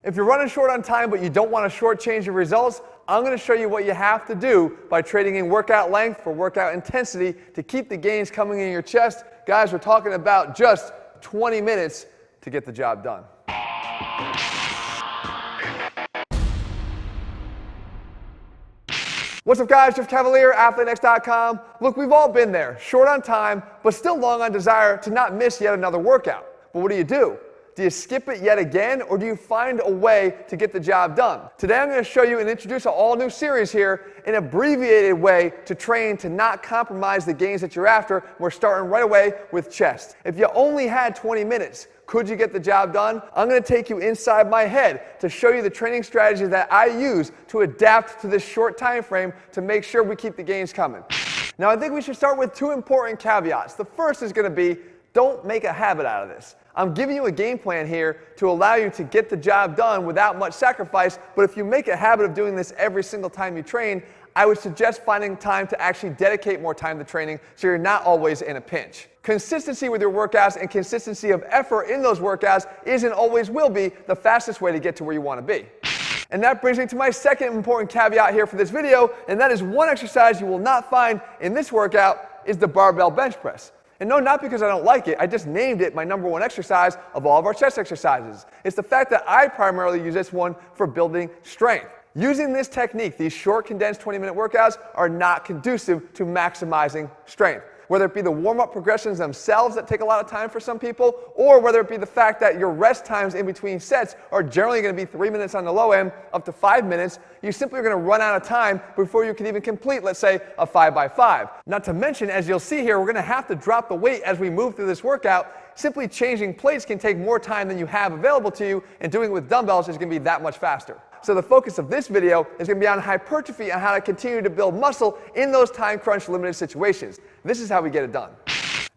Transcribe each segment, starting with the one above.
If you're running short on time but you don't want to shortchange your results, I'm going to show you what you have to do by trading in workout length for workout intensity to keep the gains coming in your chest. Guys, we're talking about just 20 minutes to get the job done. What's up, guys? Jeff Cavalier, ATHLEAN-X.com. Look, we've all been there, short on time, but still long on desire to not miss yet another workout. But what do? Do you skip it yet again, or do you find a way to get the job done? Today I'm going to show you and introduce an all-new series here, an abbreviated way to train to not compromise the gains that you're after. We're starting right away with chest. If you only had 20 minutes, could you get the job done? I'm going to take you inside my head to show you the training strategies that I use to adapt to this short time frame to make sure we keep the gains coming. Now, I think we should start with two important caveats. The first is going to be, don't make a habit out of this. I'm giving you a game plan here to allow you to get the job done without much sacrifice, but if you make a habit of doing this every single time you train, I would suggest finding time to actually dedicate more time to training so you're not always in a pinch. Consistency with your workouts and consistency of effort in those workouts is and always will be the fastest way to get to where you want to be. And that brings me to my second important caveat here for this video, and that is one exercise you will not find in this workout is the barbell bench press. And no, not because I don't like it, I just named it my number one exercise of all of our chest exercises. It's the fact that I primarily use this one for building strength. Using this technique, these short, condensed 20-minute workouts are not conducive to maximizing strength. Whether it be the warm-up progressions themselves that take a lot of time for some people, or whether it be the fact that your rest times in between sets are generally going to be 3 minutes on the low end, up to 5 minutes, you simply are going to run out of time before you can even complete, let's say, a 5x5. Not to mention, as you'll see here, we're going to have to drop the weight as we move through this workout. Simply changing plates can take more time than you have available to you, and doing it with dumbbells is going to be that much faster. So the focus of this video is going to be on hypertrophy and how to continue to build muscle in those time crunch limited situations. This is how we get it done.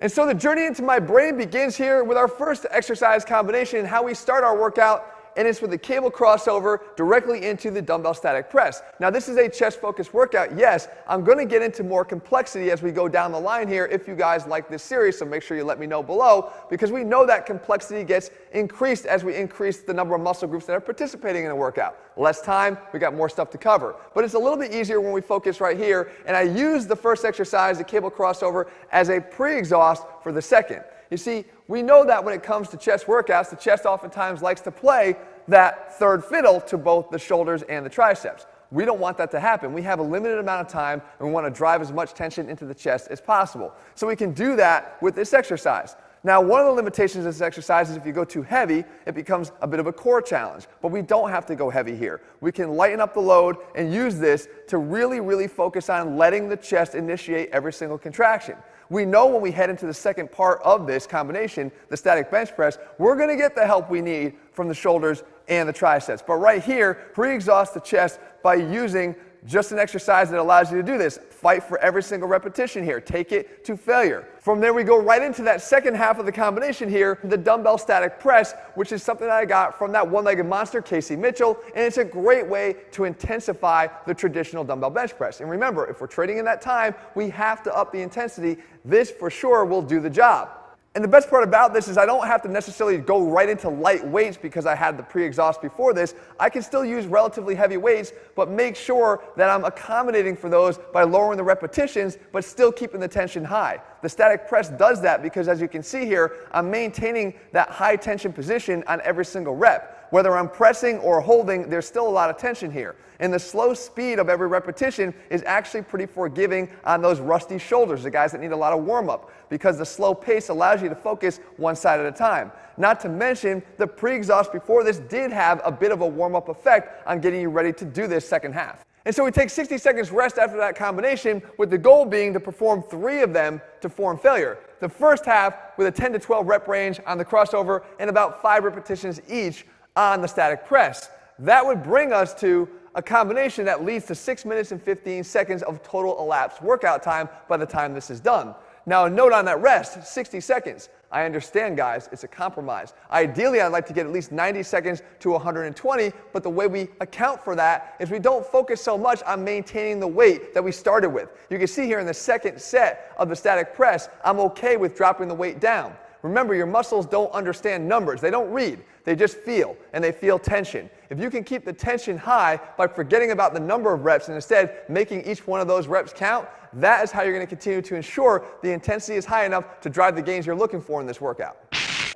And so the journey into my brain begins here with our first exercise combination and how we start our workout, and it's with the cable crossover directly into the dumbbell static press. Now this is a chest focused workout. Yes, I'm going to get into more complexity as we go down the line here if you guys like this series, so make sure you let me know below, because we know that complexity gets increased as we increase the number of muscle groups that are participating in a workout. Less time, we got more stuff to cover. But it's a little bit easier when we focus right here, and I use the first exercise, the cable crossover, as a pre-exhaust for the second. You see, we know that when it comes to chest workouts, the chest oftentimes likes to play that third fiddle to both the shoulders and the triceps. We don't want that to happen. We have a limited amount of time, and we want to drive as much tension into the chest as possible. So we can do that with this exercise. Now, one of the limitations of this exercise is if you go too heavy, it becomes a bit of a core challenge. But we don't have to go heavy here. We can lighten up the load and use this to really focus on letting the chest initiate every single contraction. We know when we head into the second part of this combination, the static bench press, we're going to get the help we need from the shoulders and the triceps. But right here, pre-exhaust the chest by using just an exercise that allows you to do this. Fight for every single repetition here. Take it to failure. From there, we go right into that second half of the combination here, the dumbbell static press, which is something that I got from that one-legged monster, Casey Mitchell, and it's a great way to intensify the traditional dumbbell bench press. And remember, if we're trading in that time, we have to up the intensity. This, for sure, will do the job. And the best part about this is I don't have to necessarily go right into light weights because I had the pre-exhaust before this. I can still use relatively heavy weights, but make sure that I'm accommodating for those by lowering the repetitions, but still keeping the tension high. The static press does that because, as you can see here, I'm maintaining that high tension position on every single rep. Whether I'm pressing or holding, there's still a lot of tension here. And the slow speed of every repetition is actually pretty forgiving on those rusty shoulders, the guys that need a lot of warm-up, because the slow pace allows you to focus one side at a time. Not to mention, the pre-exhaust before this did have a bit of a warm-up effect on getting you ready to do this second half. And so we take 60 seconds rest after that combination, with the goal being to perform 3 of them to form failure. The first half with a 10 to 12 rep range on the crossover and about 5 repetitions each on the static press. That would bring us to a combination that leads to 6 minutes and 15 seconds of total elapsed workout time by the time this is done. Now, a note on that rest, 60 seconds. I understand, guys, it's a compromise. Ideally, I'd like to get at least 90 seconds to 120, but the way we account for that is we don't focus so much on maintaining the weight that we started with. You can see here in the second set of the static press, I'm okay with dropping the weight down. Remember, your muscles don't understand numbers. They don't read. They just feel, and they feel tension. If you can keep the tension high by forgetting about the number of reps and instead making each one of those reps count, that is how you're going to continue to ensure the intensity is high enough to drive the gains you're looking for in this workout.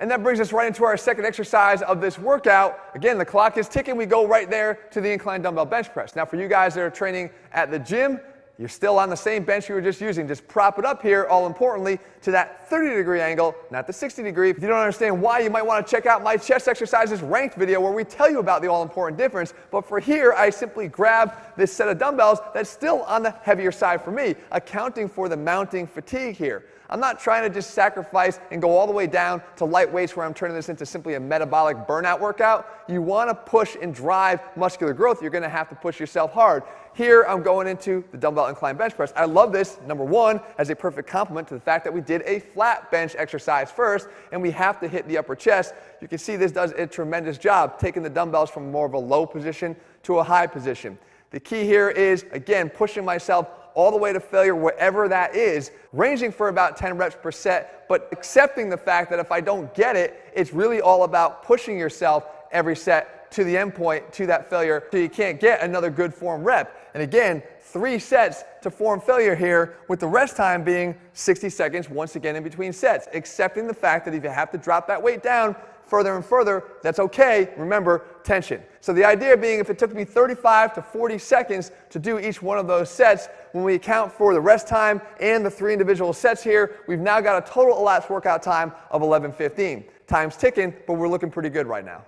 And that brings us right into our second exercise of this workout. Again, the clock is ticking. We go right there to the incline dumbbell bench press. Now, for you guys that are training at the gym, you're still on the same bench you were just using. Just prop it up here, all importantly, to that 30-degree angle, not the 60-degree. If you don't understand why, you might want to check out my chest exercises ranked video where we tell you about the all-important difference. But for here, I simply grab this set of dumbbells that's still on the heavier side for me, accounting for the mounting fatigue here. I'm not trying to just sacrifice and go all the way down to light weights where I'm turning this into simply a metabolic burnout workout. You want to push and drive muscular growth. You're going to have to push yourself hard. Here, I'm going into the dumbbell incline bench press. I love this, number one, as a perfect complement to the fact that we did a flat bench exercise first, and we have to hit the upper chest. You can see this does a tremendous job, taking the dumbbells from more of a low position to a high position. The key here is, again, pushing myself all the way to failure, wherever that is, ranging for about 10 reps per set, but accepting the fact that if I don't get it, it's really all about pushing yourself every set to the end point, to that failure, so you can't get another good form rep. And again, 3 sets to form failure here, with the rest time being 60 seconds once again in between sets, accepting the fact that if you have to drop that weight down further and further, that's okay. Remember, tension. So the idea being, if it took me 35 to 40 seconds to do each one of those sets, when we account for the rest time and the 3 individual sets here, we've now got a total elapsed workout time of 11:15. Time's ticking, but we're looking pretty good right now.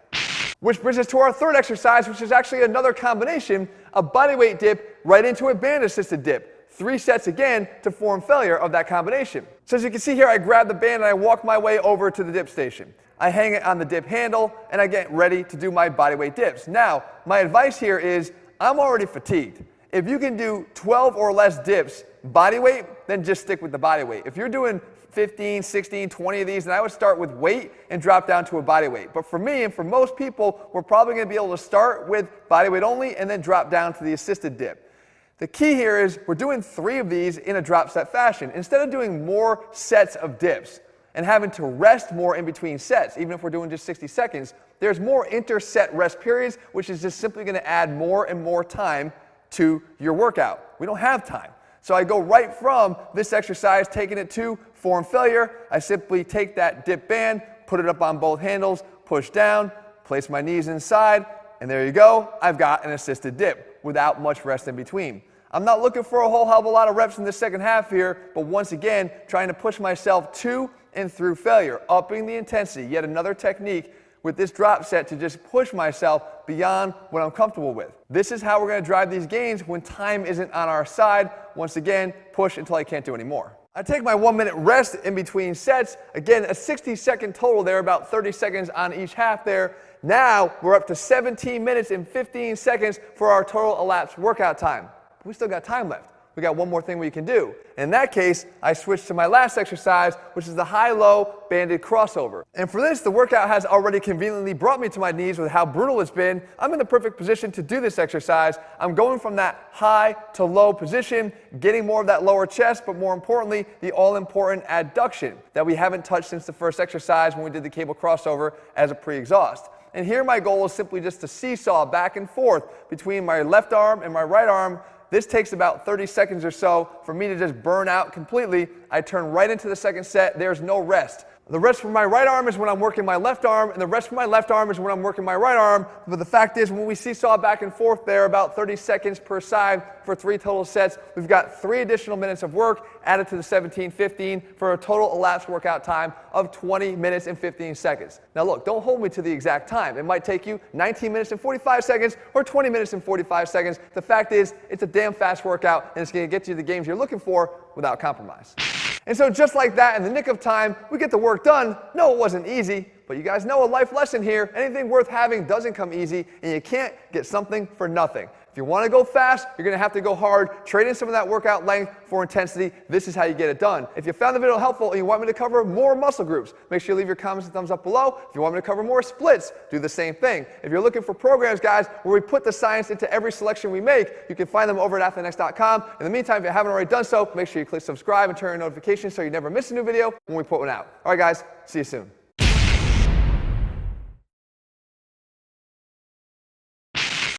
Which brings us to our third exercise, which is actually another combination, a bodyweight dip right into a band-assisted dip. 3 sets again to form failure of that combination. So as you can see here, I grab the band and I walk my way over to the dip station. I hang it on the dip handle and I get ready to do my bodyweight dips. Now, my advice here is, I'm already fatigued. If you can do 12 or less dips bodyweight, then just stick with the bodyweight. If you're doing 15, 16, 20 of these, then I would start with weight and drop down to a bodyweight. But for me and for most people, we're probably going to be able to start with bodyweight only and then drop down to the assisted dip. The key here is we're doing 3 of these in a drop set fashion. Instead of doing more sets of dips and having to rest more in between sets, even if we're doing just 60 seconds, there's more inter-set rest periods, which is just simply going to add more and more time to your workout. We don't have time. So I go right from this exercise, taking it to form failure. I simply take that dip band, put it up on both handles, push down, place my knees inside, and there you go. I've got an assisted dip without much rest in between. I'm not looking for a whole hell of a lot of reps in the second half here, but once again, trying to push myself to and through failure, upping the intensity. Yet another technique with this drop set to just push myself beyond what I'm comfortable with. This is how we're going to drive these gains when time isn't on our side. Once again, push until I can't do any more. I take my 1-minute rest in between sets. Again, a 60-second total there, about 30 seconds on each half there. Now we're up to 17 minutes and 15 seconds for our total elapsed workout time. But we still got time left. We got one more thing we can do. In that case, I switch to my last exercise, which is the high-low banded crossover. And for this, the workout has already conveniently brought me to my knees with how brutal it's been. I'm in the perfect position to do this exercise. I'm going from that high to low position, getting more of that lower chest, but more importantly, the all-important adduction that we haven't touched since the first exercise when we did the cable crossover as a pre-exhaust. And here my goal is simply just to seesaw back and forth between my left arm and my right arm. This takes about 30 seconds or so for me to just burn out completely. I turn right into the second set. There's no rest. The rest from my right arm is when I'm working my left arm, and the rest from my left arm is when I'm working my right arm. But the fact is, when we seesaw back and forth there, about 30 seconds per side for 3 total sets, we've got 3 additional minutes of work added to the 17-15 for a total elapsed workout time of 20 minutes and 15 seconds. Now look, don't hold me to the exact time. It might take you 19 minutes and 45 seconds or 20 minutes and 45 seconds. The fact is, it's a damn fast workout, and it's going to get you the gains you're looking for without compromise. And so just like that, in the nick of time, we get the work done. No, it wasn't easy, but But you guys know a life lesson here. Anything worth having doesn't come easy, and you can't get something for nothing. If you want to go fast, you're going to have to go hard. Trade in some of that workout length for intensity. This is how you get it done. If you found the video helpful and you want me to cover more muscle groups, make sure you leave your comments and thumbs up below. If you want me to cover more splits, do the same thing. If you're looking for programs, guys, where we put the science into every selection we make, you can find them over at ATHLEAN-X.com. In the meantime, if you haven't already done so, make sure you click subscribe and turn on notifications so you never miss a new video when we put one out. All right, guys, see you soon.